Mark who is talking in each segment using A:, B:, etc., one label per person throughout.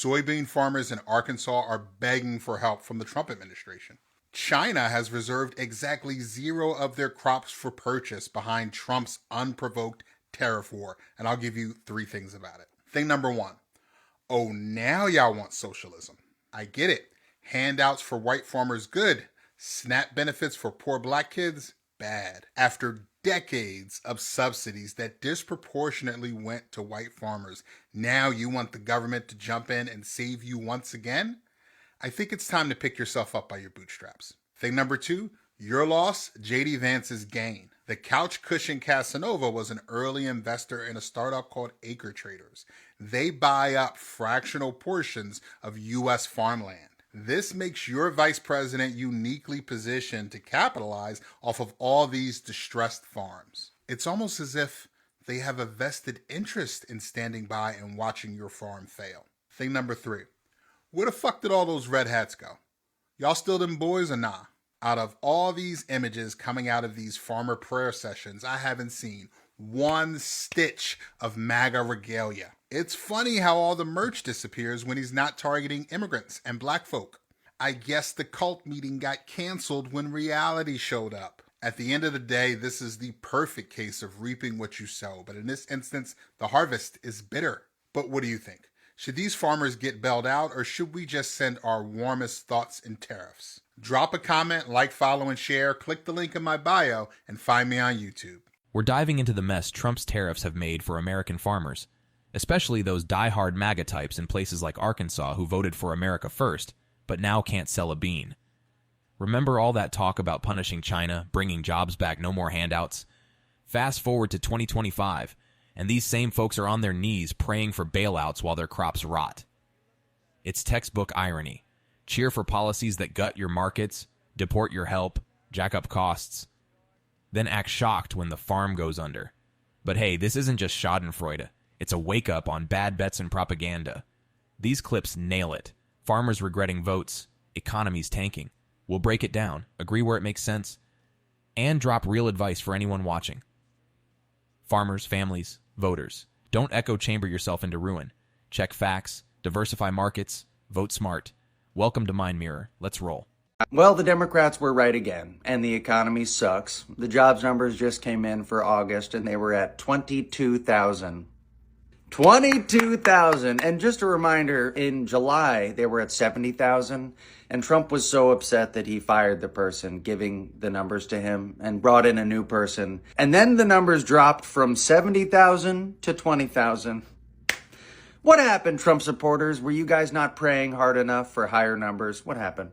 A: Soybean farmers in Arkansas are begging for help from the Trump administration. China has reserved exactly 0 of their crops for purchase behind Trump's unprovoked tariff war, and I'll give you 3 things about it. Thing number 1. Oh, now y'all want socialism. I get it. Handouts for white farmers, good. SNAP benefits for poor black kids, bad. After decades of subsidies that disproportionately went to white farmers, now you want the government to jump in and save you once again? I think it's time to pick yourself up by your bootstraps. Thing number 2, your loss, J.D. Vance's gain. The couch cushion Casanova was an early investor in a startup called Acre Traders. They buy up fractional portions of U.S. farmland. This makes your vice president uniquely positioned to capitalize off of all these distressed farms. It's almost as if they have a vested interest in standing by and watching your farm fail. Thing number 3, where the fuck did all those red hats go? Y'all still them boys or nah? Out of all these images coming out of these farmer prayer sessions, I haven't seen one stitch of MAGA regalia. It's funny how all the merch disappears when he's not targeting immigrants and black folk. I guess the cult meeting got canceled when reality showed up. At the end of the day, this is the perfect case of reaping what you sow, but in this instance, the harvest is bitter. But what do you think? Should these farmers get bailed out, or should we just send our warmest thoughts and tariffs? Drop a comment, like, follow, and share. Click the link in my bio and find me on YouTube.
B: We're diving into the mess Trump's tariffs have made for American farmers, especially those die-hard MAGA types in places like Arkansas who voted for America first, but now can't sell a bean. Remember all that talk about punishing China, bringing jobs back, no more handouts? Fast forward to 2025, and these same folks are on their knees praying for bailouts while their crops rot. It's textbook irony. Cheer for policies that gut your markets, deport your help, jack up costs, then act shocked when the farm goes under. But hey, this isn't just schadenfreude. It's a wake-up on bad bets and propaganda. These clips nail it. Farmers regretting votes, economies tanking. We'll break it down, agree where it makes sense, and drop real advice for anyone watching. Farmers, families, voters, don't echo chamber yourself into ruin. Check facts, diversify markets, vote smart. Welcome to Mind Mirror. Let's roll.
C: Well, the Democrats were right again, and the economy sucks. The jobs numbers just came in for August, and they were at 22,000. 22,000! And just a reminder, in July, they were at 70,000, and Trump was so upset that he fired the person giving the numbers to him and brought in a new person. And then the numbers dropped from 70,000 to 20,000. What happened, Trump supporters? Were you guys not praying hard enough for higher numbers? What happened?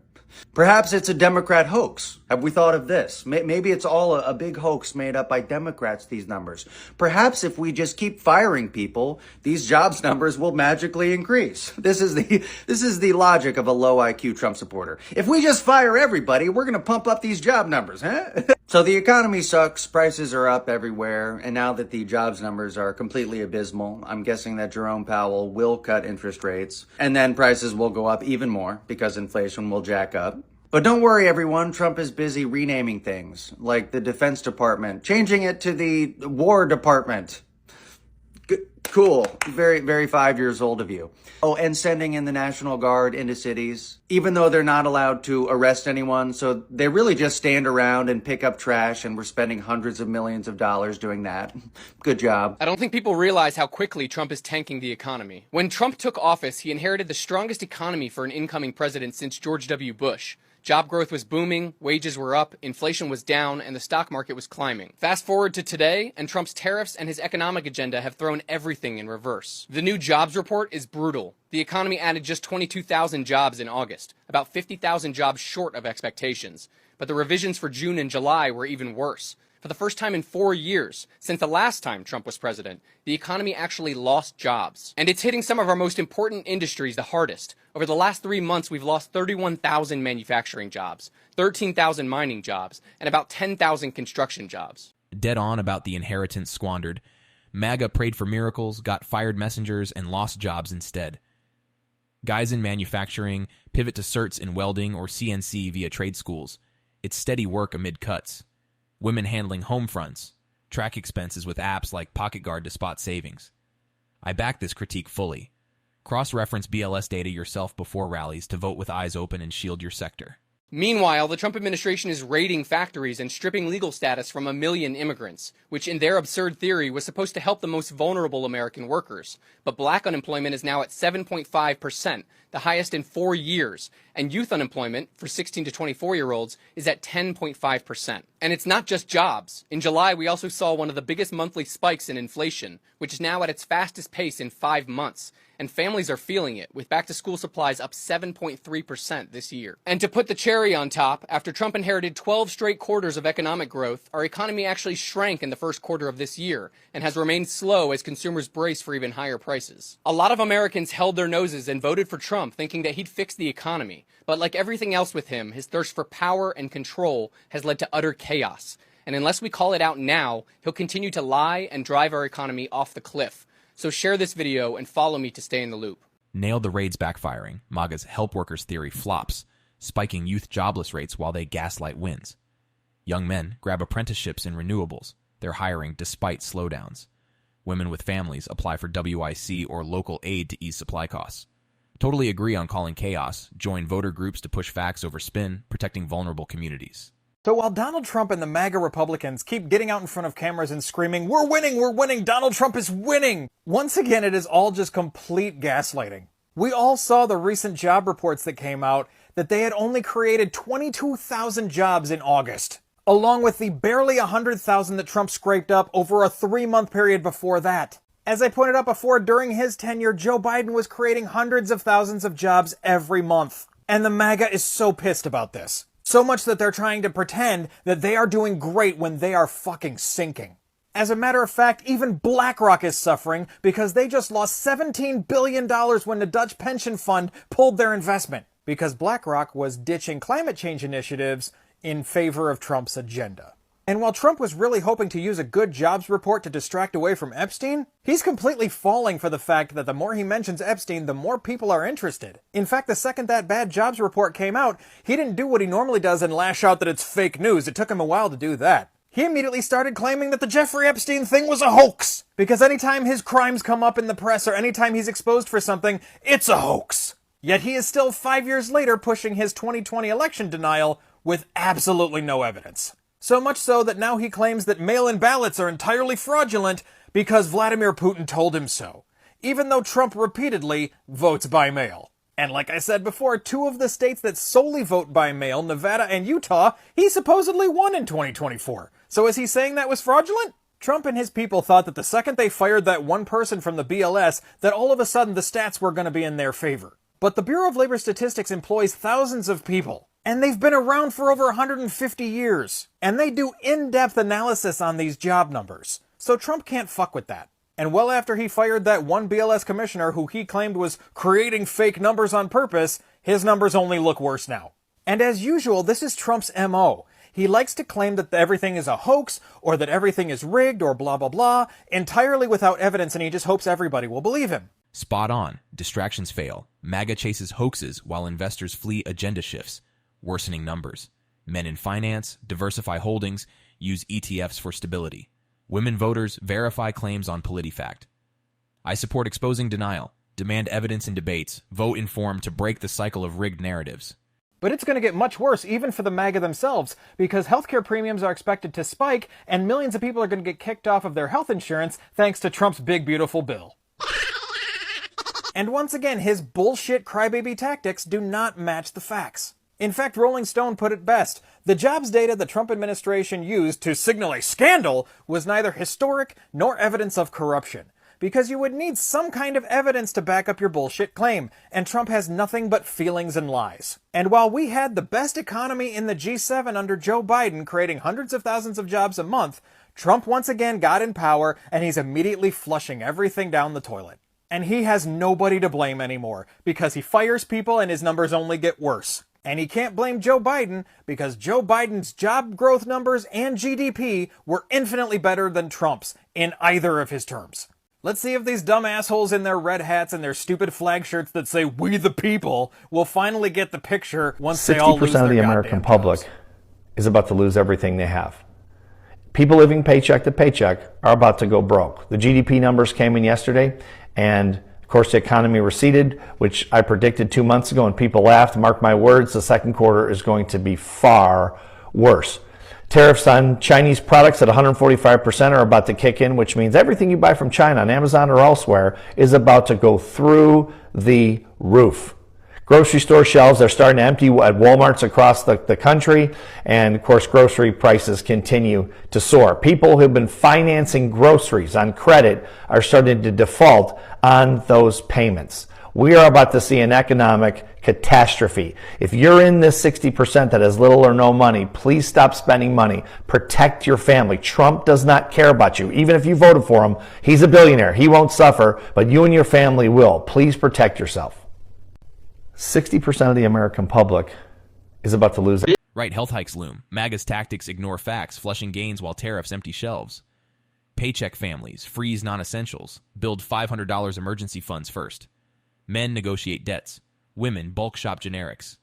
C: Perhaps it's a Democrat hoax. Have we thought of this? Maybe it's all a big hoax made up by Democrats, these numbers. Perhaps if we just keep firing people, these jobs numbers will magically increase. This is the logic of a low IQ Trump supporter. If we just fire everybody, we're going to pump up these job numbers, huh? So the economy sucks, prices are up everywhere, and now that the jobs numbers are completely abysmal, I'm guessing that Jerome Powell will cut interest rates, and then prices will go up even more because inflation will jack up. But don't worry, everyone. Trump is busy renaming things, like the Defense Department, changing it to the War Department. Cool. Very, very 5 years old of you. Oh, and sending in the National Guard into cities, even though they're not allowed to arrest anyone. So they really just stand around and pick up trash, and we're spending hundreds of millions of dollars doing that. Good job.
D: I don't think people realize how quickly Trump is tanking the economy. When Trump took office, he inherited the strongest economy for an incoming president since George W. Bush. Job growth was booming, wages were up, inflation was down, and the stock market was climbing. Fast forward to today, and Trump's tariffs and his economic agenda have thrown everything in reverse. The new jobs report is brutal. The economy added just 22,000 jobs in August, about 50,000 jobs short of expectations. But the revisions for June and July were even worse. For the first time in 4 years, since the last time Trump was president, the economy actually lost jobs. And it's hitting some of our most important industries the hardest. Over the last 3 months, we've lost 31,000 manufacturing jobs, 13,000 mining jobs, and about 10,000 construction jobs.
B: Dead on about the inheritance squandered. MAGA prayed for miracles, got fired messengers, and lost jobs instead. Guys in manufacturing pivot to certs in welding or CNC via trade schools. It's steady work amid cuts. Women handling home fronts, track expenses with apps like Pocket Guard to spot savings. I back this critique fully. Cross-reference BLS data yourself before rallies to vote with eyes open and shield your sector.
D: Meanwhile, the Trump administration is raiding factories and stripping legal status from 1 million immigrants, which in their absurd theory was supposed to help the most vulnerable American workers. But black unemployment is now at 7.5%, the highest in 4 years, and youth unemployment for 16 to 24-year-olds is at 10.5%. And it's not just jobs. In July, we also saw one of the biggest monthly spikes in inflation, which is now at its fastest pace in 5 months. And families are feeling it, with back-to-school supplies up 7.3% this year. And to put the cherry on top, after Trump inherited 12 straight quarters of economic growth, our economy actually shrank in the first quarter of this year, and has remained slow as consumers brace for even higher prices. A lot of Americans held their noses and voted for Trump, thinking that he'd fix the economy. But like everything else with him, his thirst for power and control has led to utter chaos. And unless we call it out now, he'll continue to lie and drive our economy off the cliff. So share this video and follow me to stay in the loop.
B: Nailed the raids backfiring. MAGA's help workers theory flops, spiking youth jobless rates while they gaslight wins. Young men grab apprenticeships in renewables. They're hiring despite slowdowns. Women with families apply for WIC or local aid to ease supply costs. Totally agree on calling chaos. Join voter groups to push facts over spin, protecting vulnerable communities.
E: So while Donald Trump and the MAGA Republicans keep getting out in front of cameras and screaming, we're winning, Donald Trump is winning, once again it is all just complete gaslighting. We all saw the recent job reports that came out that they had only created 22,000 jobs in August, along with the barely 100,000 that Trump scraped up over a 3-month period before that. As I pointed out before, during his tenure, Joe Biden was creating hundreds of thousands of jobs every month. And the MAGA is so pissed about this. So much that they're trying to pretend that they are doing great when they are fucking sinking. As a matter of fact, even BlackRock is suffering because they just lost $17 billion when the Dutch pension fund pulled their investment, because BlackRock was ditching climate change initiatives in favor of Trump's agenda. And while Trump was really hoping to use a good jobs report to distract away from Epstein, he's completely falling for the fact that the more he mentions Epstein, the more people are interested. In fact, the second that bad jobs report came out, he didn't do what he normally does and lash out that it's fake news. It took him a while to do that. He immediately started claiming that the Jeffrey Epstein thing was a hoax, because anytime his crimes come up in the press or anytime he's exposed for something, it's a hoax. Yet he is still 5 years later pushing his 2020 election denial with absolutely no evidence. So much so that now he claims that mail-in ballots are entirely fraudulent because Vladimir Putin told him so, even though Trump repeatedly votes by mail. And like I said before, 2 of the states that solely vote by mail, Nevada and Utah, he supposedly won in 2024. So is he saying that was fraudulent? Trump and his people thought that the second they fired that one person from the BLS, that all of a sudden the stats were going to be in their favor. But the Bureau of Labor Statistics employs thousands of people. And they've been around for over 150 years. And they do in-depth analysis on these job numbers. So Trump can't fuck with that. And well after he fired that one BLS commissioner who he claimed was creating fake numbers on purpose, his numbers only look worse now. And as usual, this is Trump's MO. He likes to claim that everything is a hoax, or that everything is rigged, or blah blah blah, entirely without evidence, and he just hopes everybody will believe him.
B: Spot on. Distractions fail. MAGA chases hoaxes while investors flee agenda shifts. Worsening numbers. Men in finance diversify holdings, use ETFs for stability. Women voters verify claims on PolitiFact. I support exposing denial, demand evidence in debates, vote informed to break the cycle of rigged narratives.
E: But it's going to get much worse even for the MAGA themselves, because healthcare premiums are expected to spike and millions of people are going to get kicked off of their health insurance thanks to Trump's big beautiful bill. And once again, his bullshit crybaby tactics do not match the facts. In fact, Rolling Stone put it best. The jobs data the Trump administration used to signal a scandal was neither historic nor evidence of corruption, because you would need some kind of evidence to back up your bullshit claim, and Trump has nothing but feelings and lies. And while we had the best economy in the G7 under Joe Biden, creating hundreds of thousands of jobs a month, Trump once again got in power, and he's immediately flushing everything down the toilet. And he has nobody to blame anymore, because he fires people and his numbers only get worse. And he can't blame Joe Biden because Joe Biden's job growth numbers and GDP were infinitely better than Trump's in either of his terms. Let's see if these dumb assholes in their red hats and their stupid flag shirts that say "We the People" will finally get the picture once they all lose their
F: 60% of the American public
E: jobs.
F: is about to lose everything they have. People living paycheck to paycheck are about to go broke. The GDP numbers came in yesterday, and Of course, the economy receded, which I predicted 2 months ago, and people laughed. Mark my words, the second quarter is going to be far worse. Tariffs on Chinese products at 145% are about to kick in, which means everything you buy from China on Amazon or elsewhere is about to go through the roof. Grocery store shelves are starting to empty at Walmarts across the country, and of course grocery prices continue to soar. People who have been financing groceries on credit are starting to default on those payments. We are about to see an economic catastrophe. If you're in this 60% that has little or no money, please stop spending money. Protect your family. Trump does not care about you. Even if you voted for him, he's a billionaire. He won't suffer, but you and your family will. Please protect yourself. 60% of the American public is about to lose it.
B: Right, health hikes loom. MAGA's tactics ignore facts, flushing gains while tariffs empty shelves. Paycheck families freeze non-essentials. Build $500 emergency funds first. Men negotiate debts. Women bulk shop generics.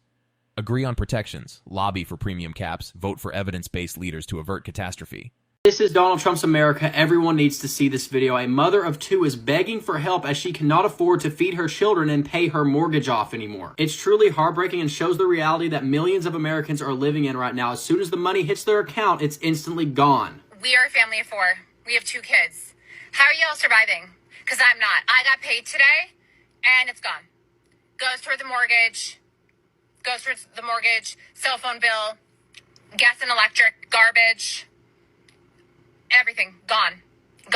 B: Agree on protections. Lobby for premium caps. Vote for evidence-based leaders to avert catastrophe.
G: This is Donald Trump's America. Everyone needs to see this video. A mother of two is begging for help as she cannot afford to feed her children and pay her mortgage off anymore. It's truly heartbreaking and shows the reality that millions of Americans are living in right now. As soon as the money hits their account, it's instantly gone.
H: We are a family of four. We have 2 kids. How are y'all surviving? Because I'm not. I got paid today, and it's gone. Goes towards the mortgage, cell phone bill, gas and electric, garbage, everything gone.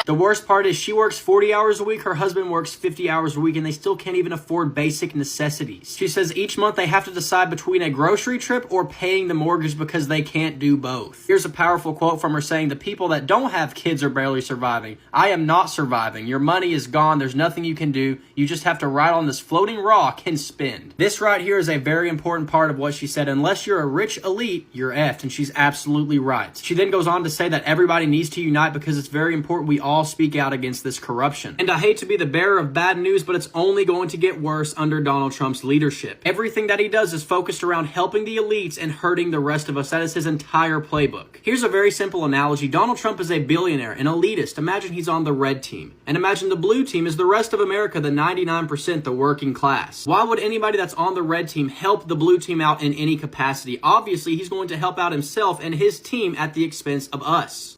G: The worst part is she works 40 hours a week, her husband works 50 hours a week, and they still can't even afford basic necessities. She says each month they have to decide between a grocery trip or paying the mortgage because they can't do both. Here's a powerful quote from her saying, "The people that don't have kids are barely surviving. I am not surviving. Your money is gone. There's nothing you can do. You just have to ride on this floating rock and spend." This right here is a very important part of what she said. Unless you're a rich elite, you're effed, and she's absolutely right. She then goes on to say that everybody needs to unite because it's very important we all speak out against this corruption. And I hate to be the bearer of bad news, but it's only going to get worse under Donald Trump's leadership. Everything that he does is focused around helping the elites and hurting the rest of us. That is his entire playbook. Here's a very simple analogy. Donald Trump is a billionaire, an elitist. Imagine he's on the red team. And imagine the blue team is the rest of America, the 99%, the working class. Why would anybody that's on the red team help the blue team out in any capacity? Obviously, he's going to help out himself and his team at the expense of us.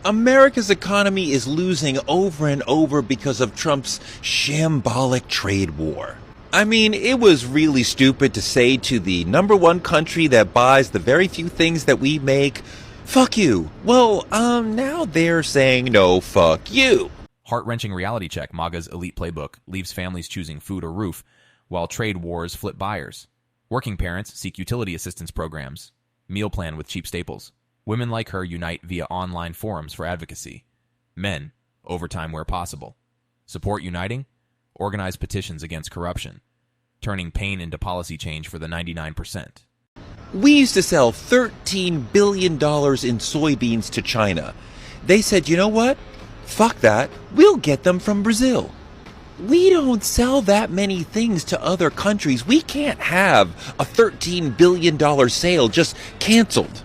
I: America's economy is losing over and over because of Trump's shambolic trade war. I mean, it was really stupid to say to the #1 country that buys the very few things that we make, fuck you. Well, now they're saying no, fuck you.
B: Heart-wrenching reality check. MAGA's elite playbook leaves families choosing food or roof, while trade wars flip buyers. Working parents seek utility assistance programs. Meal plan with cheap staples. Women like her unite via online forums for advocacy. Men, overtime where possible. Support uniting? Organize petitions against corruption. Turning pain into policy change for the 99%.
I: We used to sell $13 billion in soybeans to China. They said, you know what? Fuck that. We'll get them from Brazil. We don't sell that many things to other countries. We can't have a $13 billion sale just canceled.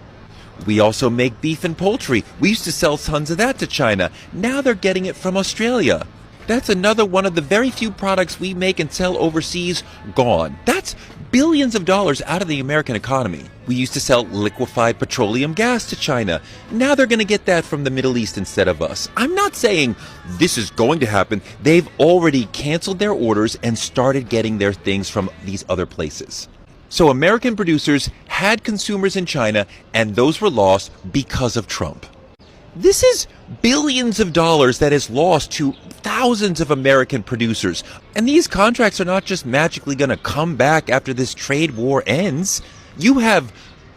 I: We also make beef and poultry. We used to sell tons of that to China. Now they're getting it from Australia. That's another one of the very few products we make and sell overseas gone. That's billions of dollars out of the American economy. We used to sell liquefied petroleum gas to China. Now they're going to get that from the Middle East instead of us. I'm not saying this is going to happen. They've already canceled their orders and started getting their things from these other places. So American producers had consumers in China, and those were lost because of Trump. This is billions of dollars that is lost to thousands of American producers. And these contracts are not just magically going to come back after this trade war ends. You have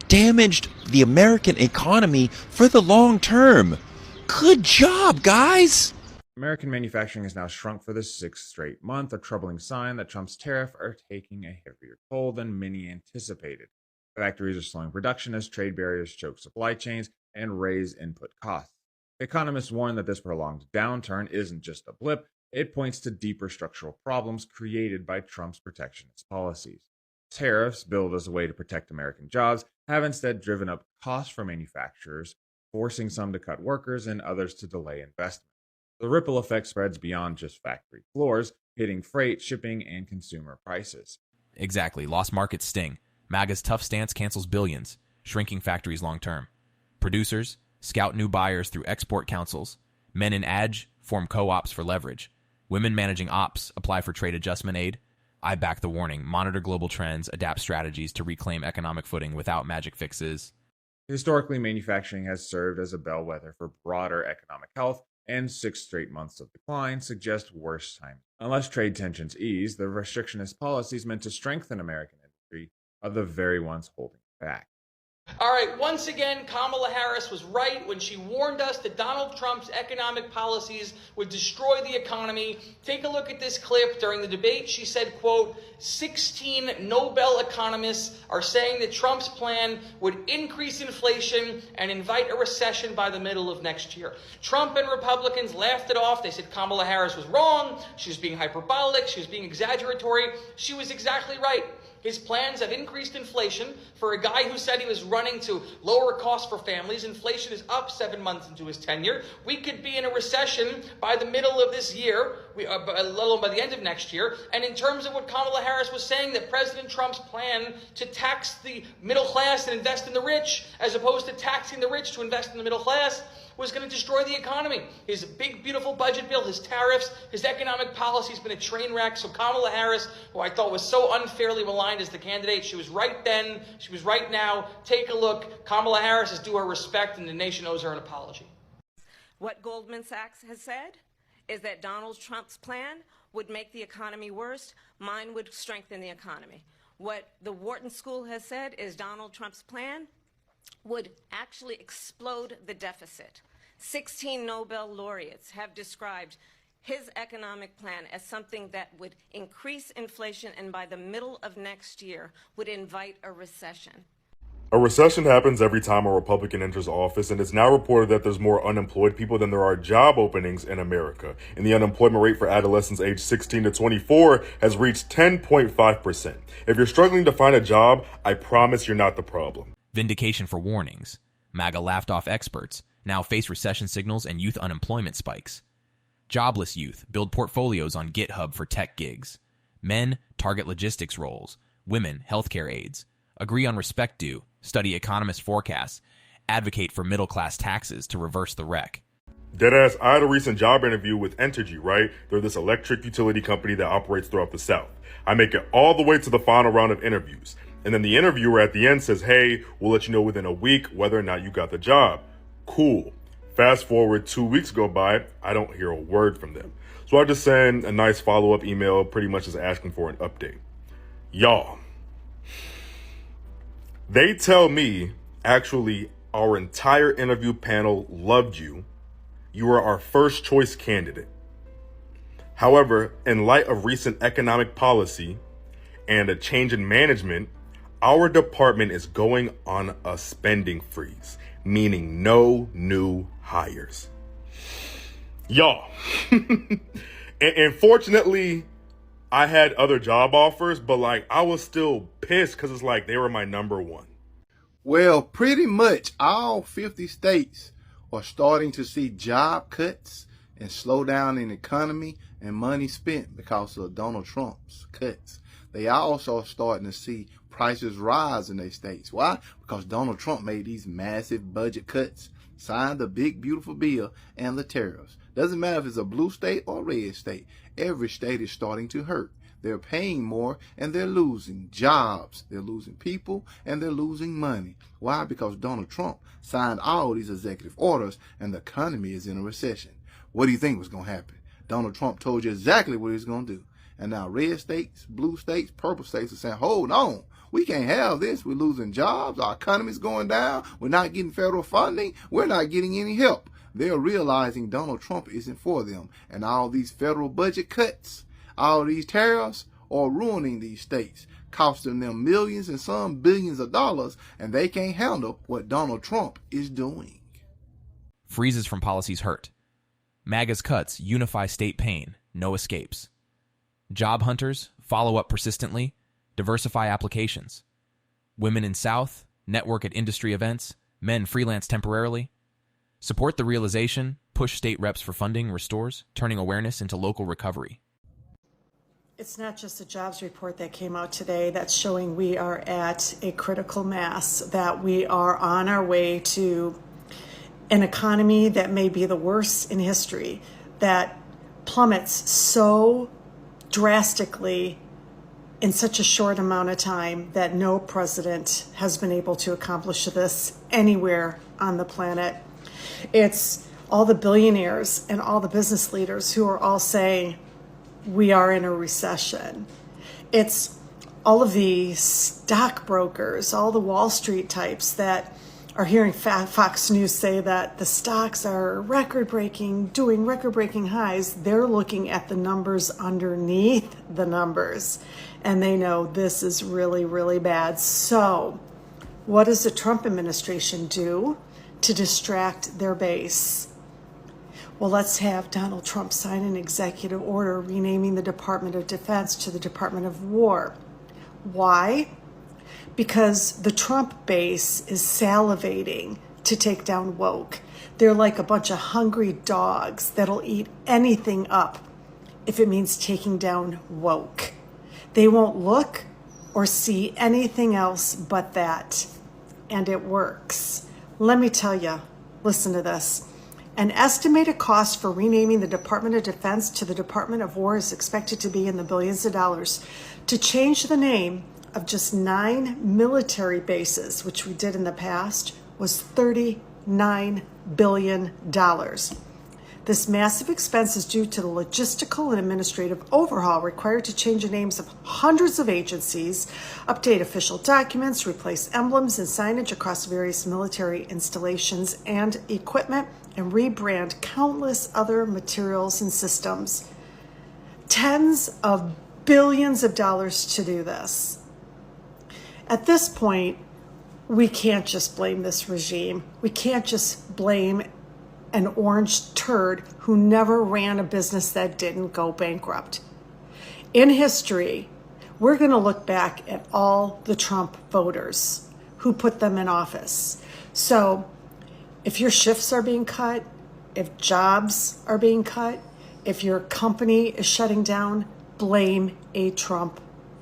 I: damaged the American economy for the long term. Good job, guys!
J: American manufacturing has now shrunk for the 6th straight month, a troubling sign that Trump's tariffs are taking a heavier toll than many anticipated. Factories are slowing production as trade barriers choke supply chains and raise input costs. Economists warn that this prolonged downturn isn't just a blip, it points to deeper structural problems created by Trump's protectionist policies. Tariffs, billed as a way to protect American jobs, have instead driven up costs for manufacturers, forcing some to cut workers and others to delay investment. The ripple effect spreads beyond just factory floors. hitting freight, shipping, and consumer prices.
B: Exactly. Lost markets sting. MAGA's tough stance cancels billions, shrinking factories long term. Producers scout new buyers through export councils. Men in ADG form co-ops for leverage. Women managing ops apply for trade adjustment aid. I back the warning. Monitor global trends, adapt strategies to reclaim economic footing without magic fixes.
J: Historically, manufacturing has served as a bellwether for broader economic health, and 6 straight months of decline suggest worse times. Unless trade tensions ease, the restrictionist policies meant to strengthen American industry are the very ones holding it back.
K: All right, once again, Kamala Harris was right when she warned us that Donald Trump's economic policies would destroy the economy. Take a look at this clip. During the debate, she said, quote, 16 Nobel economists are saying that Trump's plan would increase inflation and invite a recession by the middle of next year. Trump and Republicans laughed it off. They said Kamala Harris was wrong. She was being hyperbolic. She was being exaggeratory. She was exactly right. His plans have increased inflation. For a guy who said he was running to lower costs for families, inflation is up 7 months into his tenure. We could be in a recession by the middle of this year, let alone by the end of next year. And in terms of what Kamala Harris was saying, that President Trump's plan to tax the middle class and invest in the rich, as opposed to taxing the rich to invest in the middle class, was going to destroy the economy. His big, beautiful budget bill, his tariffs, his economic policy has been a train wreck. So Kamala Harris, who I thought was so unfairly maligned as the candidate, she was right then, she was right now. Take a look. Kamala Harris is due her respect, and the nation owes her an apology.
L: What Goldman Sachs has said is that Donald Trump's plan would make the economy worse. Mine would strengthen the economy. What the Wharton School has said is Donald Trump's plan would actually explode the deficit. 16 Nobel laureates have described his economic plan as something that would increase inflation and by the middle of next year would invite a recession.
M: A recession happens every time a Republican enters office, and it's now reported that there's more unemployed people than there are job openings in America. And the unemployment rate for adolescents aged 16 to 24 has reached 10.5%. If you're struggling to find a job, I promise you're not the problem.
B: Vindication for warnings. MAGA laughed off experts, now face recession signals and youth unemployment spikes. Jobless youth build portfolios on GitHub for tech gigs. Men target logistics roles. Women healthcare aides. Agree on respect due. Study economist forecasts. Advocate for middle-class taxes to reverse the wreck.
M: Deadass, I had a recent job interview with Entergy, right? They're this electric utility company that operates throughout the South. I make it all the way to the final round of interviews. And then the interviewer at the end says, hey, we'll let you know within a week whether or not you got the job. Cool. Fast forward 2 weeks go by, I don't hear a word from them. So I just send a nice follow-up email, pretty much just asking for an update. Y'all, they tell me, actually, our entire interview panel loved you. You were our first choice candidate. However, in light of recent economic policy and a change in management, our department is going on a spending freeze, meaning no new hires. Y'all, and fortunately, I had other job offers, but I was still pissed because it's they were my number one.
N: Well, pretty much all 50 states are starting to see job cuts and slow down in economy and money spent because of Donald Trump's cuts. They also are starting to see prices rise in their states. Why? Because Donald Trump made these massive budget cuts, signed the big, beautiful bill, and the tariffs. Doesn't matter if it's a blue state or red state. Every state is starting to hurt. They're paying more, and they're losing jobs. They're losing people, and they're losing money. Why? Because Donald Trump signed all these executive orders, and the economy is in a recession. What do you think was going to happen? Donald Trump told you exactly what he was going to do. And now red states, blue states, purple states are saying, hold on, we can't have this. We're losing jobs. Our economy's going down. We're not getting federal funding. We're not getting any help. They're realizing Donald Trump isn't for them. And all these federal budget cuts, all these tariffs are ruining these states, costing them millions and some billions of dollars, and they can't handle what Donald Trump is doing.
B: Freezes from policies hurt. MAGA's cuts unify state pain. No escapes. Job hunters follow up persistently, diversify applications. Women in South network at industry events, men freelance temporarily. Support the realization, push state reps for funding restores, turning awareness into local recovery.
O: It's not just a jobs report that came out today that's showing we are at a critical mass, that we are on our way to an economy that may be the worst in history, that plummets so drastically in such a short amount of time that no president has been able to accomplish this anywhere on the planet. It's all the billionaires and all the business leaders who are all saying we are in a recession. It's all of the stockbrokers, all the Wall Street types that are hearing Fox News say that the stocks are record-breaking, doing record-breaking highs. They're looking at the numbers underneath the numbers, and they know this is really, really bad. So what does the Trump administration do to distract their base? Well, let's have Donald Trump sign an executive order renaming the Department of Defense to the Department of War. Why? Because the Trump base is salivating to take down woke. They're like a bunch of hungry dogs that'll eat anything up if it means taking down woke. They won't look or see anything else but that. And it works. Let me tell you, listen to this. An estimated cost for renaming the Department of Defense to the Department of War is expected to be in the billions of dollars. To change the name of just 9 military bases, which we did in the past, was $39 billion. This massive expense is due to the logistical and administrative overhaul required to change the names of hundreds of agencies, update official documents, replace emblems and signage across various military installations and equipment, and rebrand countless other materials and systems. Tens of billions of dollars to do this. At this point, we can't just blame this regime. We can't just blame an orange turd who never ran a business that didn't go bankrupt. In history, we're going to look back at all the Trump voters who put them in office. So if your shifts are being cut, if jobs are being cut, if your company is shutting down, blame a Trump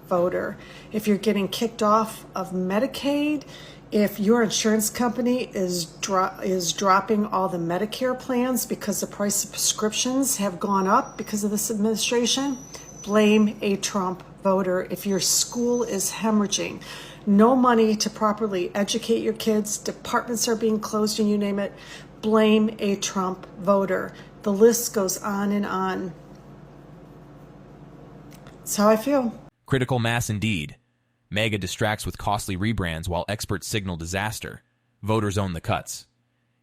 O: voter. If you're getting kicked off of Medicaid, if your insurance company is dropping all the Medicare plans because the price of prescriptions have gone up because of this administration, blame a Trump voter. If your school is hemorrhaging, no money to properly educate your kids, departments are being closed, and you name it, blame a Trump voter. The list goes on and on. That's how I feel.
B: Critical mass indeed. MAGA distracts with costly rebrands while experts signal disaster. Voters own the cuts.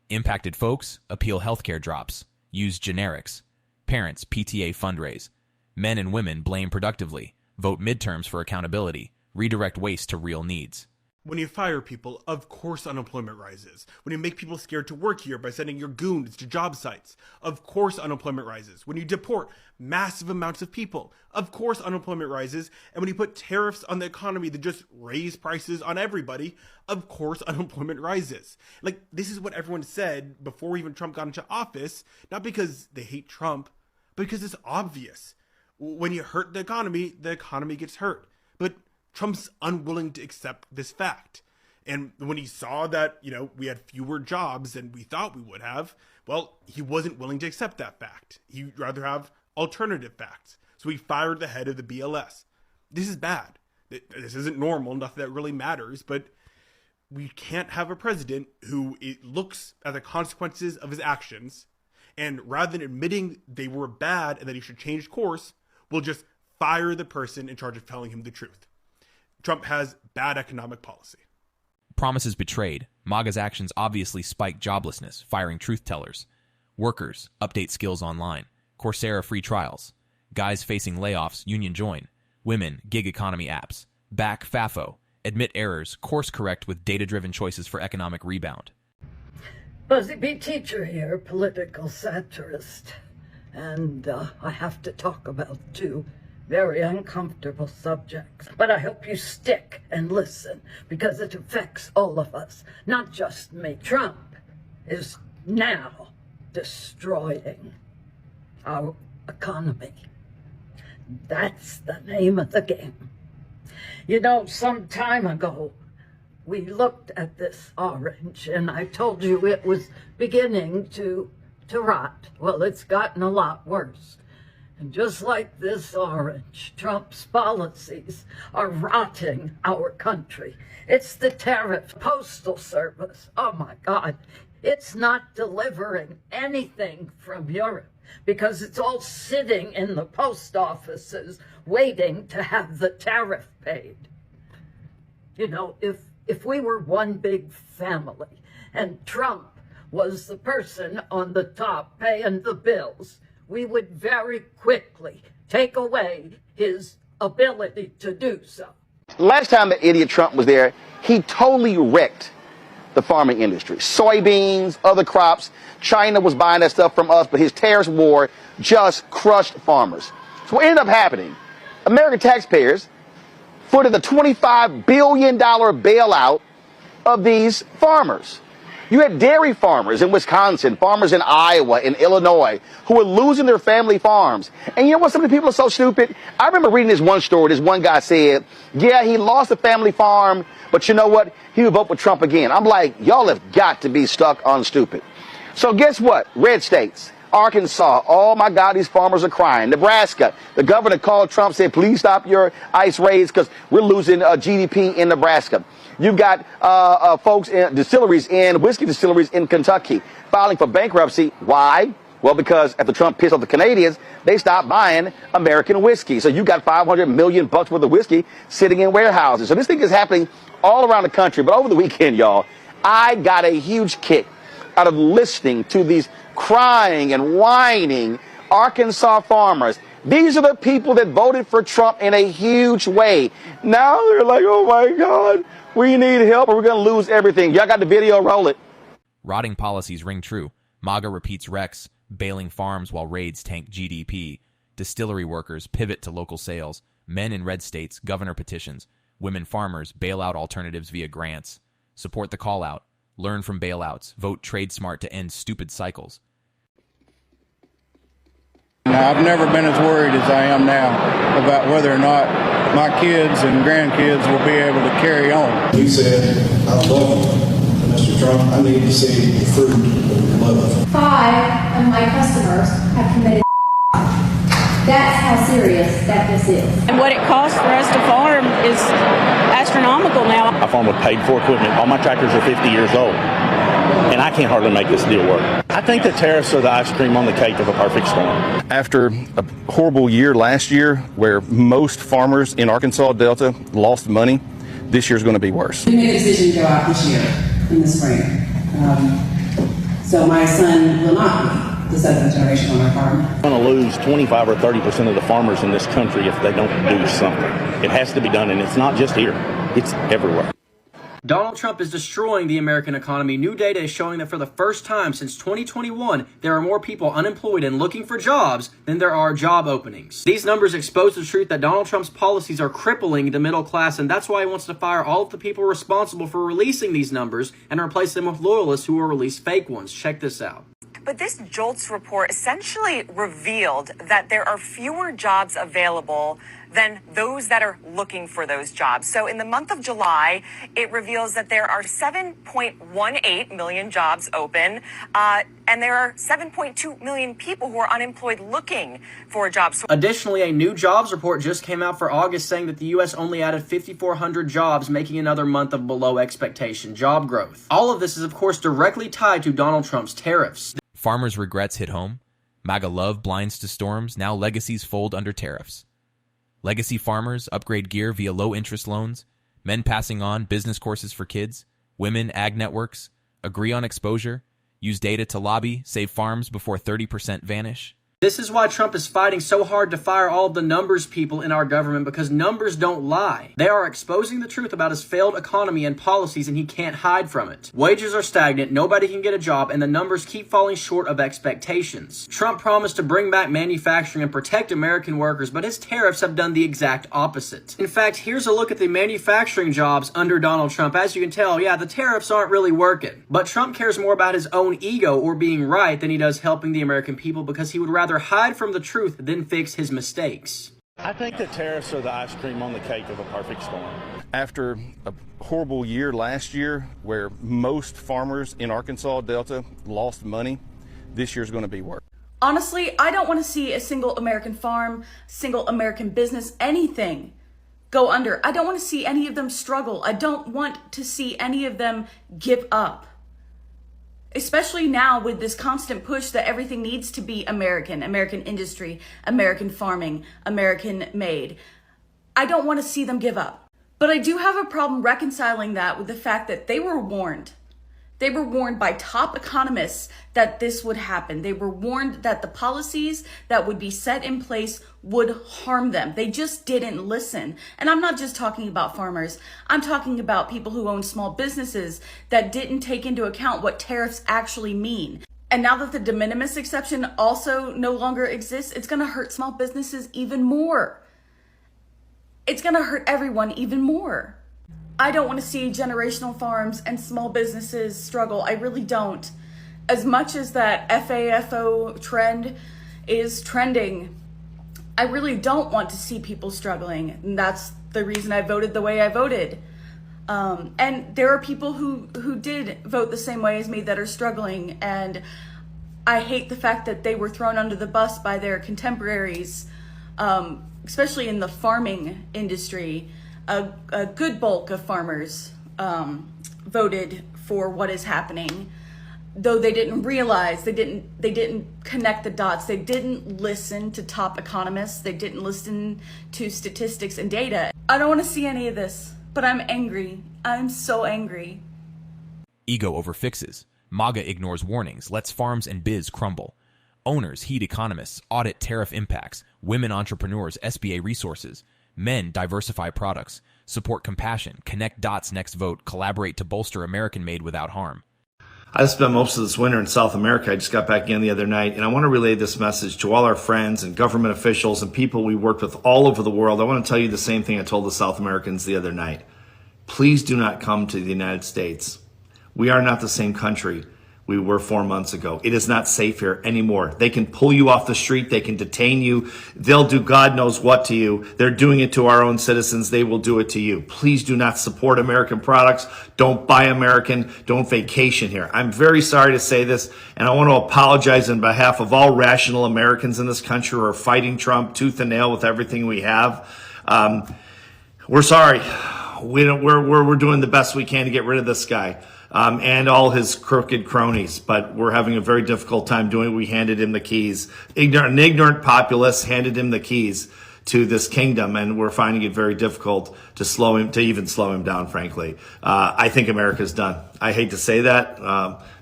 B: Impacted folks appeal healthcare drops. Use generics. Parents PTA fundraise. Men and women blame productively. Vote midterms for accountability. Redirect waste to real needs.
P: When you fire people, of course unemployment rises. When you make people scared to work here by sending your goons to job sites, of course unemployment rises. When you deport massive amounts of people, of course unemployment rises. And when you put tariffs on the economy that just raise prices on everybody, of course unemployment rises. Like, this is what everyone said before even Trump got into office, not because they hate Trump, but because it's obvious. When you hurt the economy gets hurt. But Trump's unwilling to accept this fact. And when he saw that, we had fewer jobs than we thought we would have, well, he wasn't willing to accept that fact. He'd rather have alternative facts. So he fired the head of the BLS. This is bad. This isn't normal, nothing that really matters, but we can't have a president who looks at the consequences of his actions, and rather than admitting they were bad and that he should change course, will just fire the person in charge of telling him the truth. Trump has bad economic policy.
B: Promises betrayed. MAGA's actions obviously spike joblessness, firing truth tellers. Workers update skills online. Coursera free trials. Guys facing layoffs union join. Women gig economy apps. Back FAFO. Admit errors. Course correct with data-driven choices for economic rebound.
Q: Buzzy B. Teacher here, political satirist. And I have to talk about two very uncomfortable subjects. But I hope you stick and listen, because it affects all of us, not just me. Trump is now destroying our economy. That's the name of the game. You know, some time ago, we looked at this orange, and I told you it was beginning to rot. Well, it's gotten a lot worse. And just like this orange, Trump's policies are rotting our country. It's the tariff, postal service. Oh my God. It's not delivering anything from Europe because it's all sitting in the post offices waiting to have the tariff paid. You know, if we were one big family and Trump was the person on the top paying the bills, we would very quickly take away his ability to do so.
R: Last time the idiot Trump was there, he totally wrecked the farming industry. Soybeans, other crops. China was buying that stuff from us, but his tariff war just crushed farmers. So what ended up happening, American taxpayers footed the $25 billion bailout of these farmers. You had dairy farmers in Wisconsin, farmers in Iowa, in Illinois, who were losing their family farms. And you know what? Some of the people are so stupid. I remember reading this one story. This one guy said, yeah, he lost a family farm, but you know what? He would vote with Trump again. I'm like, y'all have got to be stuck on stupid. So guess what? Red states. Arkansas, oh my God, these farmers are crying. Nebraska, the governor called Trump, said, please stop your ICE raids because we're losing GDP in Nebraska. You've got folks in distilleries, whiskey distilleries in Kentucky filing for bankruptcy. Why? Well, because after Trump pissed off the Canadians, they stopped buying American whiskey. So you got $500 million worth of whiskey sitting in warehouses. So this thing is happening all around the country. But over the weekend, y'all, I got a huge kick out of listening to these crying and whining Arkansas farmers. These are the people that voted for Trump in a huge way. Now they're like, oh my God, we need help or we're going to lose everything. Y'all got the video? Roll it.
B: Rotting policies ring true. MAGA repeats Rex, bailing farms while raids tank GDP. Distillery workers pivot to local sales. Men in red states, governor petitions. Women farmers bail out alternatives via grants. Support the call out. Learn from bailouts. Vote trade smart to end stupid cycles.
S: Now, I've never been as worried as I am now about whether or not my kids and grandkids will be able to carry on.
T: He said, I love you, Mr. Trump. I need to see the fruit of your love.
U: 5 of my customers have committed. That's how serious that this is.
V: And what it costs for us to farm is astronomical now.
W: I farm with paid-for equipment. All my tractors are 50 years old, and I can't hardly make this deal work. I think the tariffs are the ice cream on the cake of a perfect storm.
X: After a horrible year last year where most farmers in Arkansas Delta lost money, this year's going to be worse.
Y: We made a decision to go out this year in the spring. So my son will not be the seventh generation on our farm.
W: We're going to lose 25 or 30% of the farmers in this country if they don't do something. It has to be done, and it's not just here. It's everywhere.
G: Donald Trump is destroying the American economy. New data is showing that for the first time since 2021, there are more people unemployed and looking for jobs than there are job openings. These numbers expose the truth that Donald Trump's policies are crippling the middle class, and that's why he wants to fire all of the people responsible for releasing these numbers and replace them with loyalists who will release fake ones. Check this out.
Z: But this JOLTS report essentially revealed that there are fewer jobs available than those that are looking for those jobs. So in the month of July, it reveals that there are 7.18 million jobs open, and there are 7.2 million people who are unemployed looking for a job.
G: Additionally, a new jobs report just came out for August saying that the U.S. only added 5,400 jobs, making another month of below expectation job growth. All of this is, of course, directly tied to Donald Trump's tariffs.
B: Farmers' regrets hit home. MAGA love blinds to storms. Now legacies fold under tariffs. Legacy farmers upgrade gear via low-interest loans. Men passing on business courses for kids. Women ag networks. Agree on exposure. Use data to lobby. Save farms before 30% vanish.
G: This is why Trump is fighting so hard to fire all of the numbers people in our government, because numbers don't lie. They are exposing the truth about his failed economy and policies, and he can't hide from it. Wages are stagnant, nobody can get a job, and the numbers keep falling short of expectations. Trump promised to bring back manufacturing and protect American workers, but his tariffs have done the exact opposite. In fact, here's a look at the manufacturing jobs under Donald Trump. As you can tell, yeah, the tariffs aren't really working. But Trump cares more about his own ego or being right than he does helping the American people, because he would rather hide from the truth than fix his mistakes.
W: I think the tariffs are the ice cream on the cake of a perfect storm.
X: After a horrible year last year where most farmers in Arkansas Delta lost money, this year's going to be worse.
V: Honestly, I don't want to see a single American farm, single American business, anything go under. I don't want to see any of them struggle. I don't want to see any of them give up. Especially now with this constant push that everything needs to be American, American industry, American farming, American made. I don't want to see them give up. But I do have a problem reconciling that with the fact that they were warned. They were warned by top economists that this would happen. They were warned that the policies that would be set in place would harm them. They just didn't listen. And I'm not just talking about farmers. I'm talking about people who own small businesses that didn't take into account what tariffs actually mean. And now that the de minimis exception also no longer exists, it's going to hurt small businesses even more. It's going to hurt everyone even more. I don't want to see generational farms and small businesses struggle. I really don't. As much as that FAFO trend is trending, I really don't want to see people struggling. And that's the reason I voted the way I voted. And there are people who did vote the same way as me that are struggling. And I hate the fact that they were thrown under the bus by their contemporaries, especially in the farming industry. A good bulk of farmers voted for what is happening, though they didn't realize, they didn't connect the dots. They didn't listen to top economists. They didn't listen to statistics and data. I don't want to see any of this, but I'm angry. I'm so angry.
B: Ego over fixes. MAGA ignores warnings, lets farms and biz crumble. Owners heed economists, audit tariff impacts. Women entrepreneurs, SBA resources. Men diversify products, support compassion, connect dots next vote, collaborate to bolster American-made without harm.
A: I spent most of this winter in South America. I just got back in the other night, and I want to relay this message to all our friends and government officials and people we worked with all over the world. I want to tell you the same thing I told the South Americans the other night. Please do not come to the United States. We are not the same country we were 4 months ago. It is not safe here anymore. They can pull you off the street. They can detain you. They'll do God knows what to you. They're doing it to our own citizens. They will do it to you. Please do not support American products. Don't buy American. Don't vacation here. I'm very sorry to say this, and I want to apologize on behalf of all rational Americans in this country who are fighting Trump tooth and nail with everything we have. We're sorry. We're doing the best we can to get rid of this guy. And all his crooked cronies, but we're having a very difficult time doing it. We handed him the keys. An ignorant populace handed him the keys to this kingdom, and we're finding it very difficult to even slow him down, frankly. I think America's done. I hate to say that,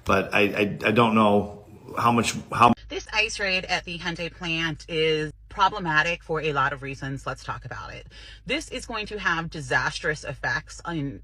A: but I don't know how
C: This ICE raid at the Hyundai plant is problematic for a lot of reasons. Let's talk about it. This is going to have disastrous effects on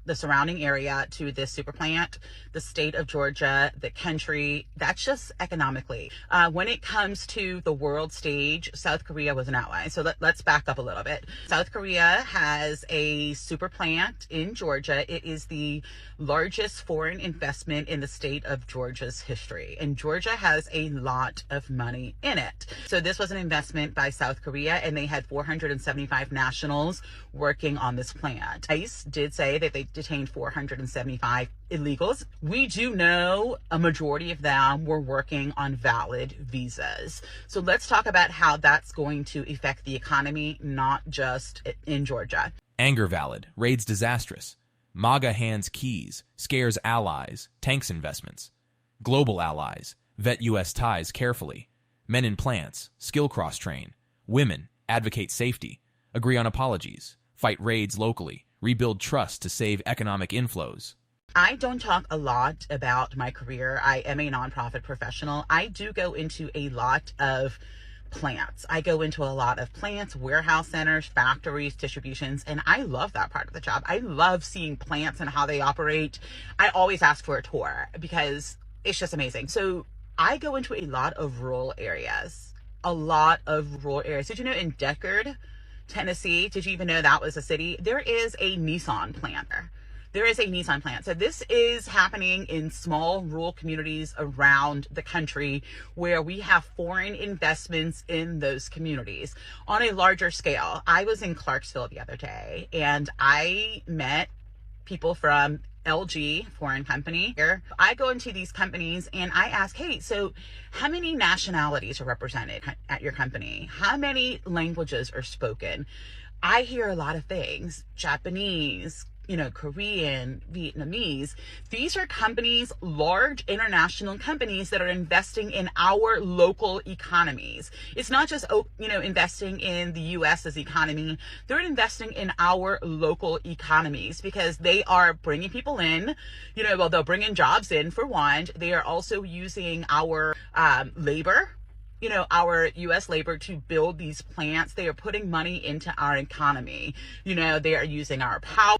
C: the surrounding area to this super plant, the state of Georgia, the country. That's just economically. When it comes to the world stage, South Korea was an ally. So let's back up a little bit. South Korea has a super plant in Georgia. It is the largest foreign investment in the state of Georgia's history. And Georgia has a lot of money in it. So this was an investment by South Korea, and they had 475 nationals working on this plant. ICE did say that they detained 475 illegals. We do know a majority of them were working on valid visas. So let's talk about how that's going to affect the economy, not just in Georgia.
B: Anger valid, raids disastrous. MAGA hands keys, scares allies, tanks investments. Global allies, vet U.S. ties carefully. Men in plants, skill cross-train. Women, advocate safety. Agree on apologies. Fight raids locally. Rebuild trust to save economic inflows.
C: I don't talk a lot about my career. I am a nonprofit professional. I do go into a lot of plants. I go into a lot of plants, warehouse centers, factories, distributions, and I love that part of the job. I love seeing plants and how they operate. I always ask for a tour because it's just amazing. So I go into a lot of rural areas. Did you know in Deckard, Tennessee, did you even know that was a city? There is a Nissan plant there. there is a Nissan plant. So this is happening in small rural communities around the country where we have foreign investments in those communities on a larger scale. I was in Clarksville the other day and I met people from LG, foreign company here. I go into these companies and I ask, hey, so how many nationalities are represented at your company? How many languages are spoken? I hear a lot of things, Japanese, Korean, Vietnamese. These are companies, large international companies that are investing in our local economies. It's not just, investing in the US's economy. They're investing in our local economies because they are bringing people in, they'll bring in jobs in for one. They are also using our labor, our U.S. labor to build these plants. They are putting money into our economy. They are using our power.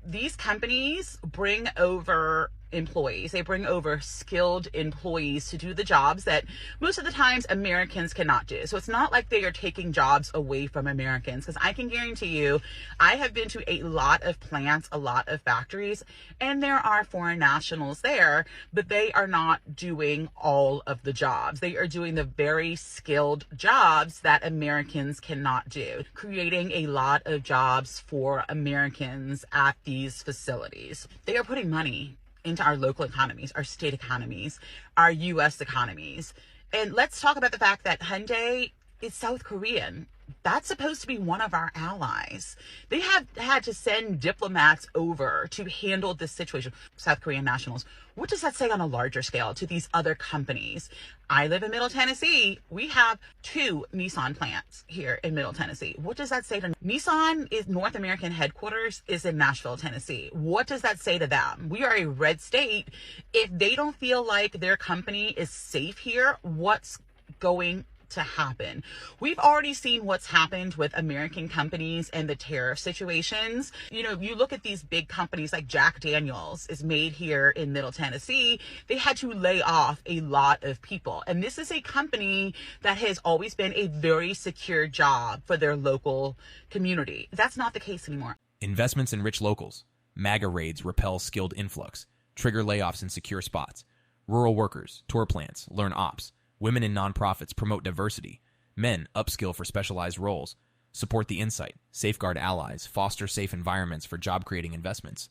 C: These companies bring over employees. They bring over skilled employees to do the jobs that most of the times Americans cannot do. So it's not like they are taking jobs away from Americans, because I can guarantee you, I have been to a lot of plants, a lot of factories, and there are foreign nationals there, but they are not doing all of the jobs. They are doing the very skilled jobs that Americans cannot do, creating a lot of jobs for Americans at these facilities. They are putting money into our local economies, our state economies, our U.S. economies. And let's talk about the fact that Hyundai is South Korean. That's supposed to be one of our allies. They have had to send diplomats over to handle this situation. South Korean nationals. What does that say on a larger scale to these other companies? I live in Middle Tennessee. We have 2 Nissan plants here in Middle Tennessee. What does that say to Nissan? Is North American headquarters is in Nashville, Tennessee. What does that say to them? We are a red state. If they don't feel like their company is safe here, what's going to happen? We've already seen what's happened with American companies and the tariff situations. You look at these big companies like Jack Daniels is made here in Middle Tennessee. They had to lay off a lot of people. And this is a company that has always been a very secure job for their local community. That's not the case anymore.
B: Investments in rich locals. MAGA raids repel skilled influx. Trigger layoffs in secure spots. Rural workers, tour plants, learn ops. Women in nonprofits promote diversity. Men upskill for specialized roles. Support the insight. Safeguard allies. Foster safe environments for job-creating investments.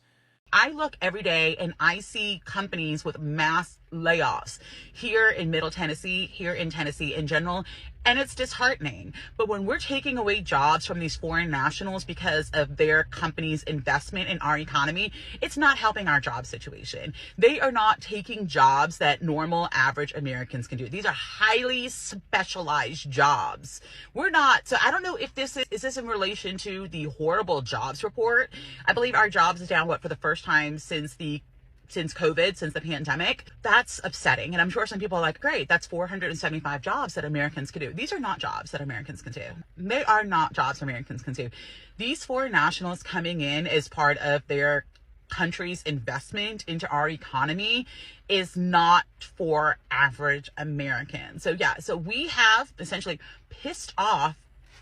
C: I look every day and I see companies with mass layoffs here in Middle Tennessee, here in Tennessee in general, and it's disheartening. But when we're taking away jobs from these foreign nationals because of their company's investment in our economy, it's not helping our job situation. They are not taking jobs that normal average Americans can do. These are highly specialized jobs. We're not, so I don't know if this is this in relation to the horrible jobs report? I believe our jobs is down, for the first time since COVID, since the pandemic. That's upsetting. And I'm sure some people are like, great, that's 475 jobs that Americans can do. These are not jobs that Americans can do. They are not jobs Americans can do. These foreign nationals coming in as part of their country's investment into our economy is not for average Americans. So we have essentially pissed off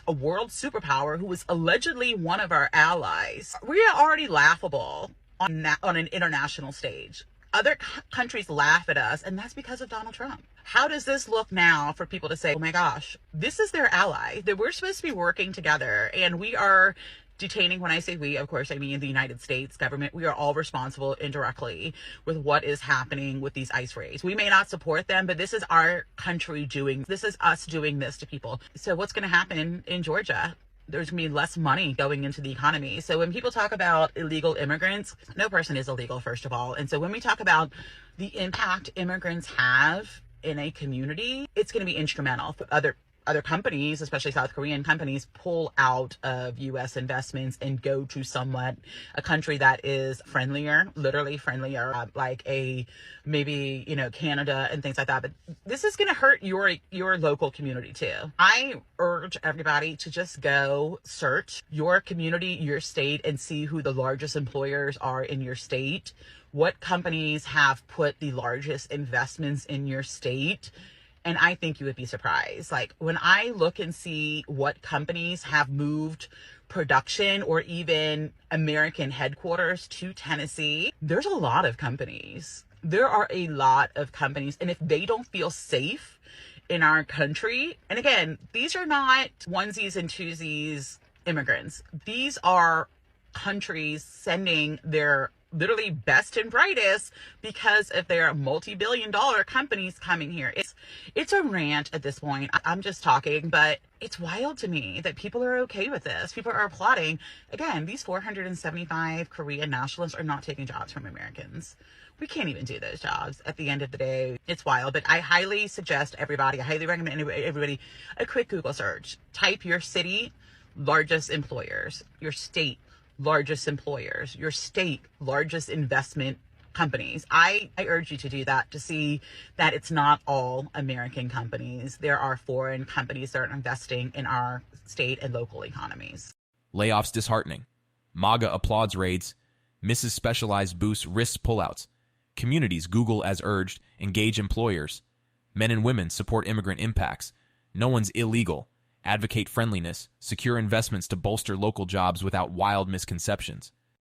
C: a world superpower who was allegedly one of our allies. We are already laughable on an international stage. Other countries laugh at us, and that's because of Donald Trump. How does this look now for people to say, oh my gosh, this is their ally, that we're supposed to be working together, and we are detaining, when I say we, of course, I mean the United States government. We are all responsible indirectly with what is happening with these ICE raids. We may not support them, but this is our country this is us doing this to people. So what's going to happen in Georgia? There's going to be less money going into the economy. So when people talk about illegal immigrants, no person is illegal, first of all. And so when we talk about the impact immigrants have in a community, it's going to be instrumental for other companies, especially South Korean companies, pull out of U.S. investments and go to a country that is friendlier, literally friendlier, like maybe Canada and things like that. But this is going to hurt your local community too. I urge everybody to just go search your community, your state, and see who the largest employers are in your state. What companies have put the largest investments in your state? And I think you would be surprised. Like when I look and see what companies have moved production or even American headquarters to Tennessee, there's a lot of companies. There are a lot of companies. And if they don't feel safe in our country, and again, these are not onesies and twosies immigrants. These are countries sending their literally best and brightest because of their multi-billion-dollar companies coming here. It's a rant at this point. I'm just talking, but it's wild to me that people are okay with this. People are applauding. Again, these 475 Korean nationalists are not taking jobs from Americans. We can't even do those jobs at the end of the day. It's wild, but I highly suggest everybody, I highly recommend everybody, a quick Google search. Type your city, largest employers, your state, largest employers, your state, largest investment companies. I urge you to do that to see that it's not all American companies. There are foreign companies that are investing in our state and local economies.
B: Layoffs disheartening. MAGA applauds raids. Mrs. Specialized boosts risks pullouts. Communities Google as urged, engage employers. Men and women support immigrant impacts. No one's illegal. Advocate friendliness. Secure investments to bolster local jobs without wild misconceptions.